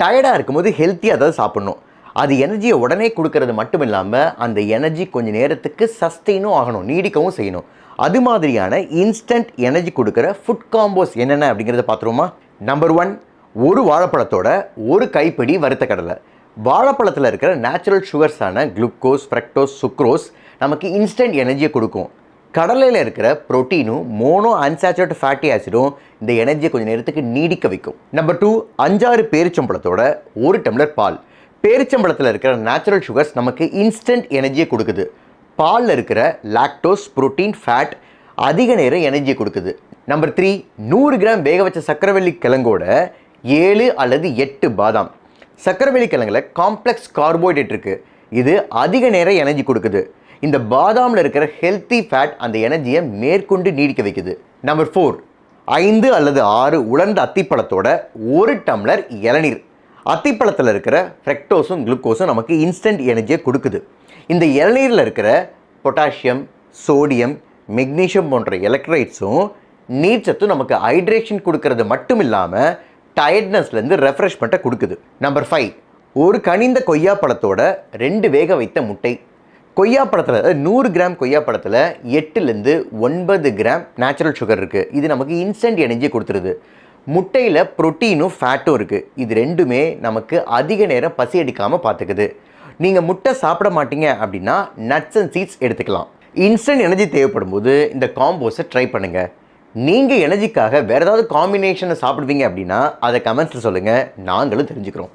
டயர்டாக இருக்கும்போது ஹெல்த்தியாக ஏதாவது சாப்பிட்ணும். அது எனர்ஜியை உடனே கொடுக்கறது மட்டும் இல்லாமல் அந்த எனர்ஜி கொஞ்சம் நேரத்துக்கு சஸ்டெயினும் ஆகணும், நீடிக்கவும் செய்யணும். அது மாதிரியான இன்ஸ்டன்ட் எனர்ஜி கொடுக்குற ஃபுட் காம்போஸ் என்னென்ன அப்படிங்கிறத பார்த்துருவோமா? நம்பர் 1, ஒரு வாழைப்பழத்தோட ஒரு கைப்பிடி வறுத்த கடலை. வாழைப்பழத்தில் இருக்கிற நேச்சுரல் சுகர்ஸான குளுக்கோஸ், ஃப்ரக்டோஸ், சுக்ரோஸ் நமக்கு இன்ஸ்டன்ட் எனர்ஜியை கொடுக்கும். கடலையில் இருக்கிற ப்ரோட்டீனும் மோனோ அன்சாச்சுரேட்டட் ஃபேட்டி ஆசிடும் இந்த எனர்ஜியை கொஞ்சம் நேரத்துக்கு நீடிக்க வைக்கும். நம்பர் 2, 5-6 பேரிச்சம்பழத்தோட ஒரு டம்ளர் பால். பேரிச்சம்பழத்தில் இருக்கிற நேச்சுரல் சுகர்ஸ் நமக்கு இன்ஸ்டன்ட் எனர்ஜியை கொடுக்குது. பாலில் இருக்கிற லாக்டோஸ், புரோட்டீன், ஃபேட் அதிக நேரம் எனர்ஜியை கொடுக்குது. நம்பர் 3, 100 கிராம் வேக வச்ச சக்கரவள்ளி கிழங்கோட 7 அல்லது 8 பாதாம். சக்கரவள்ளி கிழங்குல காம்ப்ளெக்ஸ் கார்போஹைட்ரேட் இருக்குது. இது அதிக நேரம் எனர்ஜி கொடுக்குது. இந்த பாதாமில் இருக்கிற ஹெல்த்தி ஃபேட் அந்த எனர்ஜியை மேற்கொண்டு நீடிக்க வைக்குது. நம்பர் 4, 5 அல்லது 6 உலர்ந்த அத்திப்பழத்தோட ஒரு டம்ளர் இளநீர். அத்திப்பழத்தில் இருக்கிற ஃப்ரக்டோஸும் குளுக்கோஸும் நமக்கு இன்ஸ்டன்ட் எனர்ஜியை கொடுக்குது. இந்த இளநீரில் இருக்கிற பொட்டாசியம், சோடியம், மெக்னீஷியம் போன்ற எலக்ட்ரைட்ஸும் நீர்ச்சத்தும் நமக்கு ஹைட்ரேஷன் கொடுக்கறது மட்டும் இல்லாமல் டயர்ட்னஸ்லேருந்து ரெஃப்ரெஷ்மெண்ட்டை கொடுக்குது. நம்பர் 5, ஒரு கனிந்த கொய்யாப்பழத்தோட 2 வேக வைத்த முட்டை. கொய்யாப்பழத்தில் 100 கிராம் கொய்யாப்பழத்தில் 8லேருந்து 9 கிராம் நேச்சுரல் சுகர் இருக்குது. இது நமக்கு இன்ஸ்டன்ட் எனர்ஜி கொடுத்துருது. முட்டையில் ப்ரோட்டீனும் ஃபேட்டும் இருக்குது. இது ரெண்டுமே நமக்கு அதிக நேரம் பசி அடிக்காமல் பார்த்துக்குது. நீங்கள் முட்டை சாப்பிட மாட்டீங்க அப்படின்னா நட்ஸ் அண்ட் சீட்ஸ் எடுத்துக்கலாம். இன்ஸ்டன்ட் எனர்ஜி தேவைப்படும் போது இந்த காம்போஸை ட்ரை பண்ணுங்கள். நீங்கள் எனர்ஜிக்காக வேறு ஏதாவது காம்பினேஷனை சாப்பிடுவீங்க அப்படின்னா அதை கமெண்ட்ஸில் சொல்லுங்கள், நாங்களும் தெரிஞ்சுக்கிறோம்.